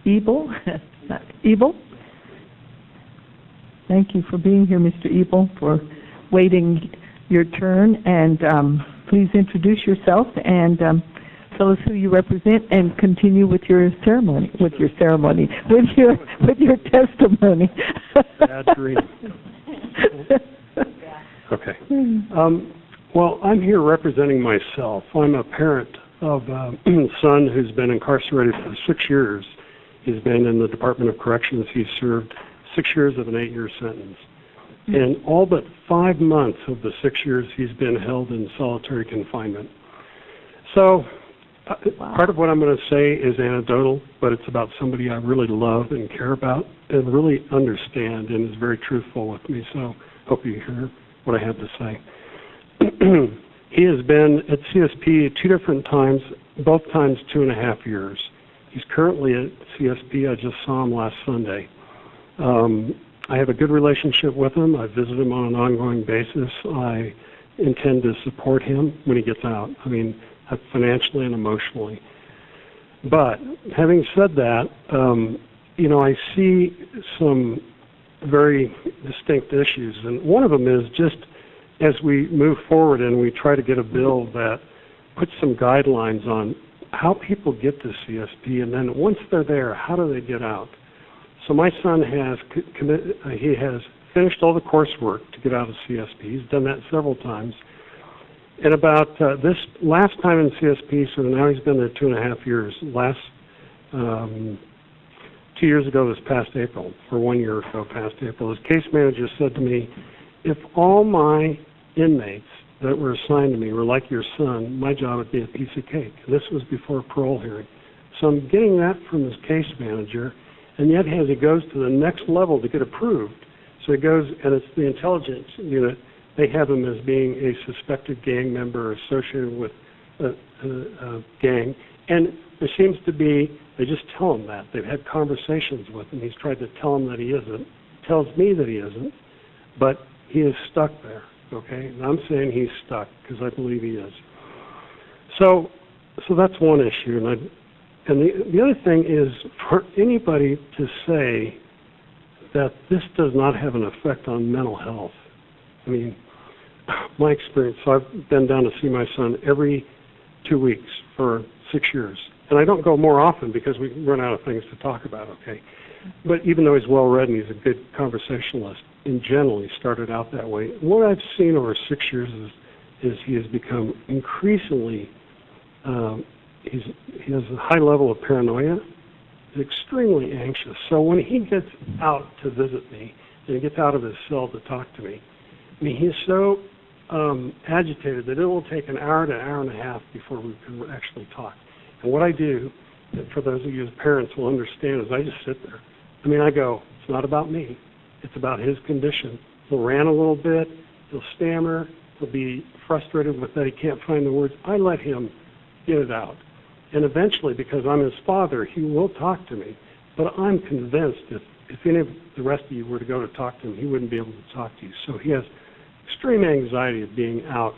Ebel. Ebel. Thank you for being here, Mr. Ebel, for waiting your turn. And please introduce yourself and tell us who you represent, and continue with your ceremony. With your testimony. Bad dream. Okay. Well, I'm here representing myself. I'm a parent of a son who's been incarcerated for 6 years. He's been in the Department of Corrections. He's served 6 years of an 8-year sentence. And all but 5 months of the 6 years he's been held in solitary confinement. So part of what I'm going to say is anecdotal, but it's about somebody I really love and care about and really understand, and is very truthful with me. So hope you hear what I have to say. He has been at CSP 2 different times, both times 2.5 years. He's currently at CSP. I just saw him last Sunday. I have a good relationship with him. I visit him on an ongoing basis. I intend to support him when he gets out, I mean, financially and emotionally. But having said that, you know, I see some very distinct issues, and one of them is just as we move forward and we try to get a bill that puts some guidelines on how people get to CSP, and then once they're there, how do they get out? So my son has he has finished all the coursework to get out of CSP. He's done that several times. And about this last time in CSP, so now he's been there 2.5 years. Last 2 years ago, this past April, or 1 year ago past April, his case manager said to me, if all my inmates that were assigned to me were like your son, my job would be a piece of cake. And this was before a parole hearing. So I'm getting that from his case manager, and yet as he goes to the next level to get approved, so he goes, and it's the intelligence unit, they have him as being a suspected gang member associated with a gang, and there seems to be, they just tell him that. They've had conversations with him. He's tried to tell him that he isn't, tells me that he isn't, but he is stuck there, okay? And I'm saying he's stuck because I believe he is. So that's one issue. And the other thing is for anybody to say that this does not have an effect on mental health. I mean, my experience, so I've been down to see my son every 2 weeks for 6 years. And I don't go more often because we run out of things to talk about, okay? But even though he's well-read and he's a good conversationalist, in general, he started out that way. What I've seen over 6 years is he has become increasingly, he has a high level of paranoia. He's extremely anxious. So when he gets out to visit me, and he gets out of his cell to talk to me, I mean, he's so agitated that it will take an hour to an hour and a half before we can actually talk. And what I do, and for those of you as parents will understand, is I just sit there. I mean, I go, it's not about me. It's about his condition. He'll rant a little bit. He'll stammer. He'll be frustrated with that he can't find the words. I let him get it out. And eventually, because I'm his father, he will talk to me. But I'm convinced if any of the rest of you were to go to talk to him, he wouldn't be able to talk to you. So he has extreme anxiety of being out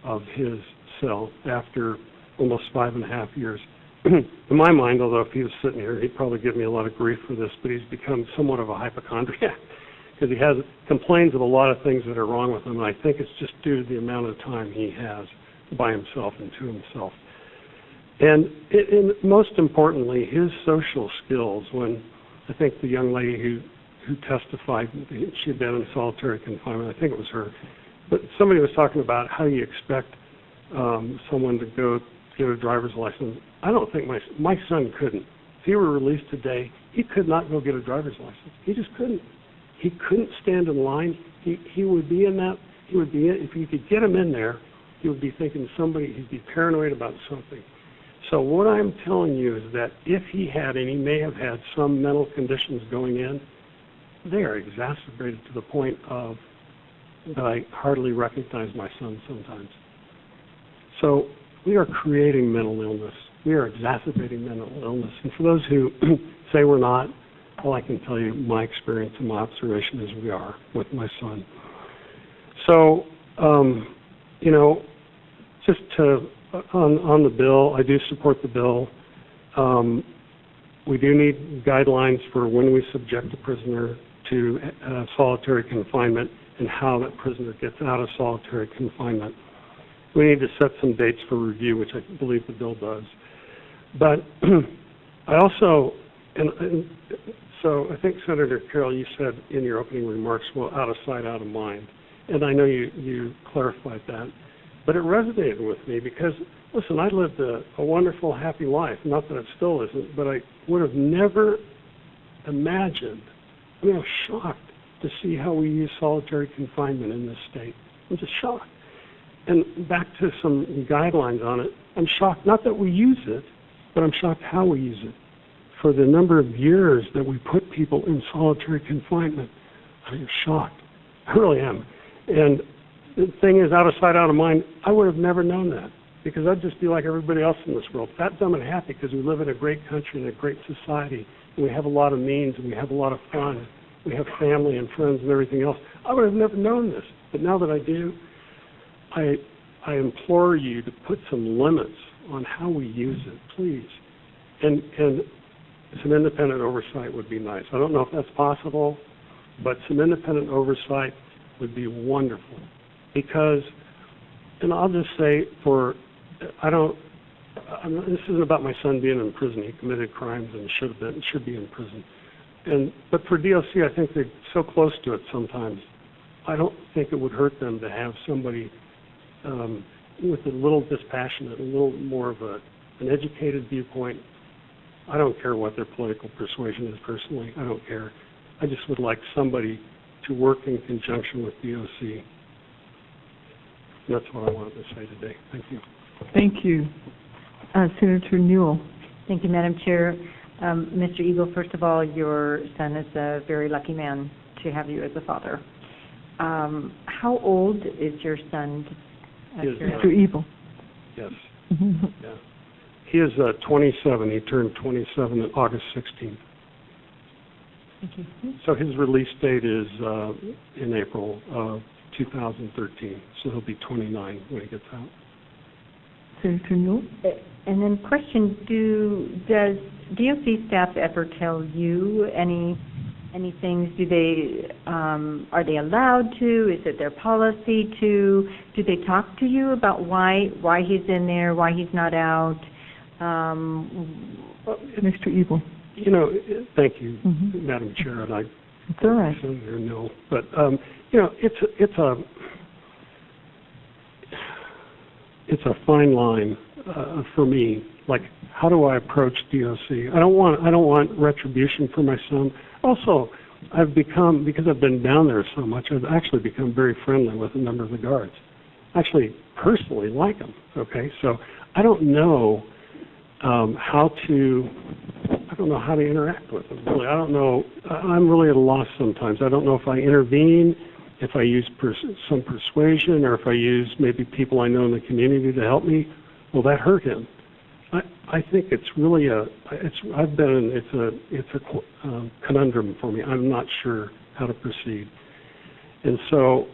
of his cell after almost 5.5 years. In my mind, although if he was sitting here, he'd probably give me a lot of grief for this, but he's become somewhat of a hypochondriac because he complains of a lot of things that are wrong with him, and I think it's just due to the amount of time he has by himself and to himself. And most importantly, his social skills. When I think the young lady who testified, she had been in solitary confinement, I think it was her, but somebody was talking about how you expect someone to go get a driver's license. I don't think my son couldn't. If he were released today, he could not go get a driver's license. He just couldn't. He couldn't stand in line. He would be in that. He would be in, if you could get him in there, he would be thinking he'd be paranoid about something. So what I'm telling you is that if he had, and he may have had some mental conditions going in, they are exacerbated to the point of that I hardly recognize my son sometimes. So we are creating mental illness. We are exacerbating mental illness. And for those who say we're not, all I can tell you, my experience and my observation is we are with my son. So, you know, just to, on the bill, I do support the bill. We do need guidelines for when we subject a prisoner to solitary confinement and how that prisoner gets out of solitary confinement. We need to set some dates for review, which I believe the bill does. But I also, so I think, Senator Carroll, you said in your opening remarks, well, out of sight, out of mind. And I know you clarified that. But it resonated with me because, listen, I lived a wonderful, happy life. Not that it still isn't, but I would have never imagined, I mean, I was shocked to see how we use solitary confinement in this state. I'm just shocked. And back to some guidelines on it, I'm shocked, not that we use it, but I'm shocked how we use it. For the number of years that we put people in solitary confinement, I'm shocked. I really am. And the thing is, out of sight, out of mind, I would have never known that because I'd just be like everybody else in this world, fat, dumb, and happy because we live in a great country and a great society, and we have a lot of means, and we have a lot of fun. We have family and friends and everything else. I would have never known this, but now that I do, I implore you to put some limits on how we use it, please. And some independent oversight would be nice. I don't know if that's possible, but some independent oversight would be wonderful. Because, and I'll just say this isn't about my son being in prison. He committed crimes and should be in prison. But for DOC, I think they're so close to it sometimes. I don't think it would hurt them to have somebody with a little dispassionate, a little more of an educated viewpoint. I don't care what their political persuasion is personally. I don't care. I just would like somebody to work in conjunction with DOC. That's what I wanted to say today. Thank you. Thank you. Senator Newell. Thank you, Madam Chair. Mr. Eagle, first of all, your son is a very lucky man to have you as a father. How old is your son? Mr. Ebel. Yes. Yeah. He is 27. He turned 27 on August 16th. Thank you. So his release date is in April of 2013. So he'll be 29 when he gets out. Senator Newell. And then question, does DOC staff ever tell you any things? Are they allowed to? Is it their policy to? Do they talk to you about why he's in there, why he's not out? Mr. Ebel. You know, thank you, Madam Chair, and it's all right. Senator Newell. But you know, it's a fine line for me. Like, how do I approach DOC? I don't want retribution for my son. Also, I've become, because I've been down there so much, I've actually become very friendly with a number of the guards. Actually, personally like them. Okay, so I don't know how to interact with them. Really, I don't know. I'm really at a loss sometimes. I don't know if I intervene, if I use some persuasion, or if I use maybe people I know in the community to help me. Will that hurt him? I think it's really it's a conundrum for me. I'm not sure how to proceed. And so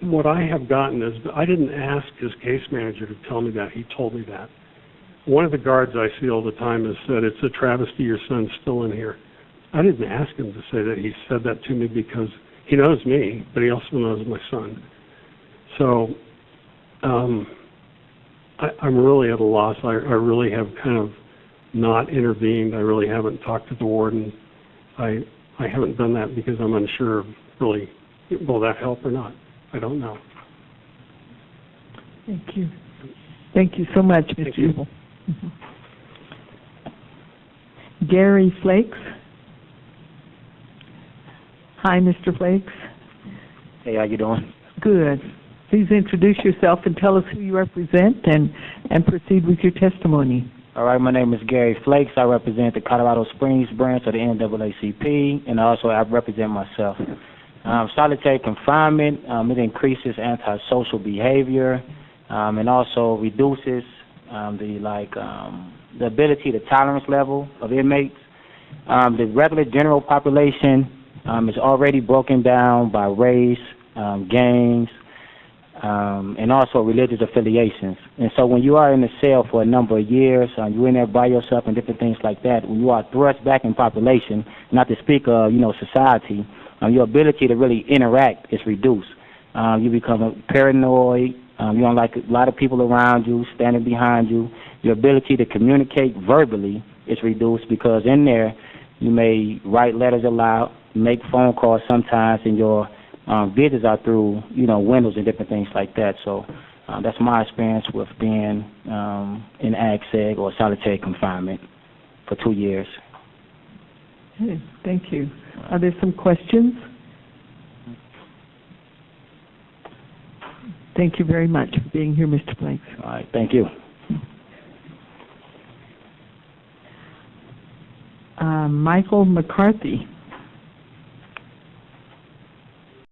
what I have gotten is, I didn't ask his case manager to tell me that. He told me that. One of the guards I see all the time has said, it's a travesty your son's still in here. I didn't ask him to say that. He said that to me because he knows me, but he also knows my son. So I'm really at a loss. I really have kind of not intervened. I really haven't talked to the warden. I haven't done that because I'm unsure of really, will that help or not? I don't know. Thank you. Thank you so much, Mr. Ebel. Gary Flakes. Hi, Mr. Flakes. Hey, how you doing? Good. Please introduce yourself and tell us who you represent and proceed with your testimony. All right, my name is Gary Flakes. I represent the Colorado Springs branch of the NAACP, and also I represent myself. Solitary confinement, it increases antisocial behavior, and also reduces the ability, the tolerance level of inmates. The regular general population is already broken down by race, gangs, and also religious affiliations. And so when you are in the cell for a number of years, you're in there by yourself and different things like that, when you are thrust back in population, not to speak of, society, your ability to really interact is reduced. You become paranoid. You don't like a lot of people around you, standing behind you. Your ability to communicate verbally is reduced because in there you may write letters aloud, make phone calls sometimes, and your visits are through, windows and different things like that. So that's my experience with being in AGSEG or solitary confinement for 2 years. Okay, thank you. Are there some questions? Thank you very much for being here, Mr. Blanks. All right, thank you. Michael McCarthy.